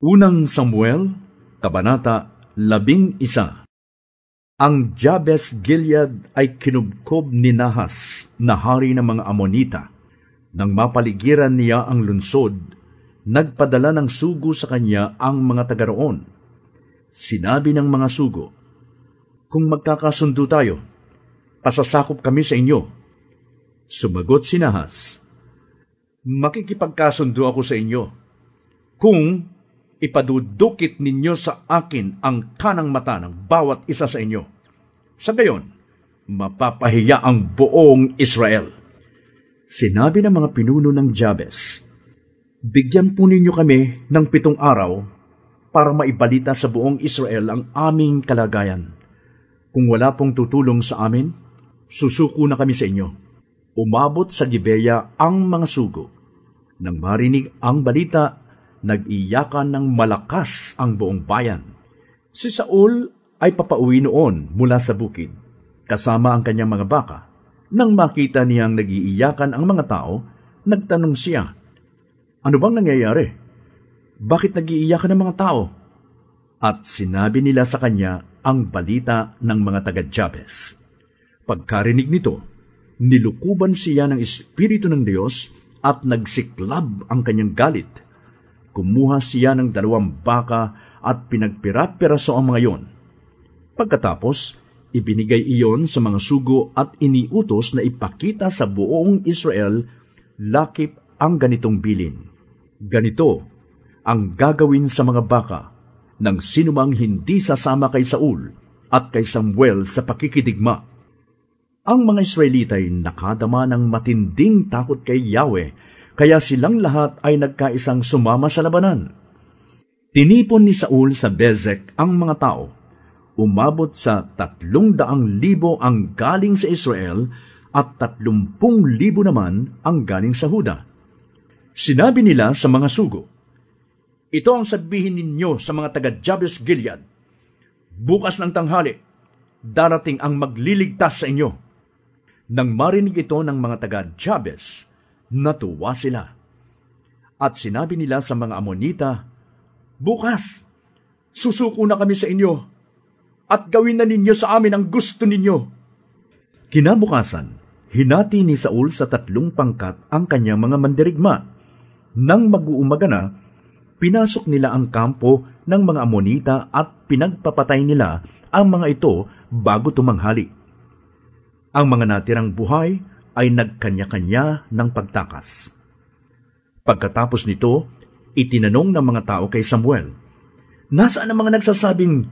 Unang Samuel, Kabanata 11. Ang Jabes Gilead ay kinubkob ni Nahas na hari ng mga Amonita. Nang mapaligiran niya ang lungsod, nagpadala ng sugo sa kanya ang mga taga roon. Sinabi ng mga sugo, "Kung magkakasundo tayo, pasasakop kami sa inyo." Sumagot si Nahas, "Makikipagkasundo ako sa inyo kung ipadudukit ninyo sa akin ang kanang mata ng bawat isa sa inyo. Sa gayon, mapapahiya ang buong Israel." Sinabi ng mga pinuno ng Jabes, "Bigyan po ninyo kami ng 7 araw para maibalita sa buong Israel ang aming kalagayan. Kung wala pong tutulong sa amin, susuko na kami sa inyo." Umabot sa Gibeya ang mga sugo. Nang marinig ang balita, nag-iyakan ng malakas ang buong bayan. Si Saul ay papauwi noon mula sa bukid, kasama ang kanyang mga baka. Nang makita niyang nag-iiyakan ang mga tao, nagtanong siya, "Ano bang nangyayari? Bakit nag-iiyakan ang mga tao?" At sinabi nila sa kanya ang balita ng mga taga-Jabes. Pagkarinig nito, nilukuban siya ng Espiritu ng Diyos at nagsiklab ang kanyang galit. Kumuha siya ng 2 baka at pinagpira-piraso ang mga iyon. Pagkatapos, ibinigay iyon sa mga sugo at iniutos na ipakita sa buong Israel lakip ang ganitong bilin. Ganito ang gagawin sa mga baka ng sinumang hindi sasama kay Saul at kay Samuel sa pakikidigma. Ang mga Israelita ay nakadama ng matinding takot kay Yahweh, kaya silang lahat ay nagkaisang sumama sa labanan. Tinipon ni Saul sa Bezek ang mga tao. Umabot sa 300,000 ang galing sa Israel at 30,000 naman ang galing sa Huda. Sinabi nila sa mga sugo, "Ito ang sabihin ninyo sa mga taga-Jabes Gilead. Bukas ng tanghali, darating ang magliligtas sa inyo." Nang marinig ito ng mga taga-Jabes, natuwa sila. At sinabi nila sa mga Amonita, "Bukas, susuko na kami sa inyo at gawin na ninyo sa amin ang gusto ninyo." Kinabukasan, hinati ni Saul sa 3 pangkat ang kanyang mga mandirigma. Nang mag-uumaga na, pinasok nila ang kampo ng mga Amonita at pinagpapatay nila ang mga ito bago tumanghali. Ang mga natirang buhay ay nagkanya-kanya ng pagtakas. Pagkatapos nito, itinanong ng mga tao kay Samuel, "Nasaan ang mga nagsasabing,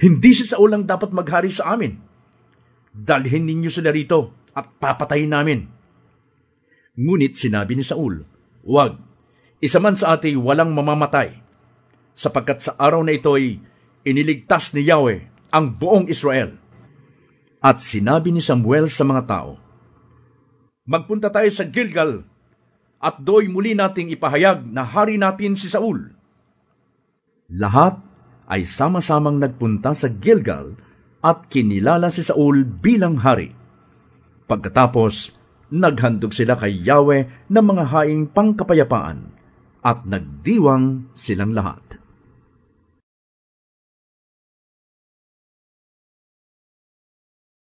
hindi si Saul ang dapat maghari sa amin? Dalhin ninyo sila rito at papatayin namin." Ngunit sinabi ni Saul, "Huwag, isa man sa atin walang mamamatay, sapagkat sa araw na ito ay iniligtas ni Yahweh ang buong Israel." At sinabi ni Samuel sa mga tao, "Magpunta tayo sa Gilgal at do'y muli nating ipahayag na hari natin si Saul." Lahat ay sama-samang nagpunta sa Gilgal at kinilala si Saul bilang hari. Pagkatapos, naghandog sila kay Yahweh ng mga haing pangkapayapaan at nagdiwang silang lahat.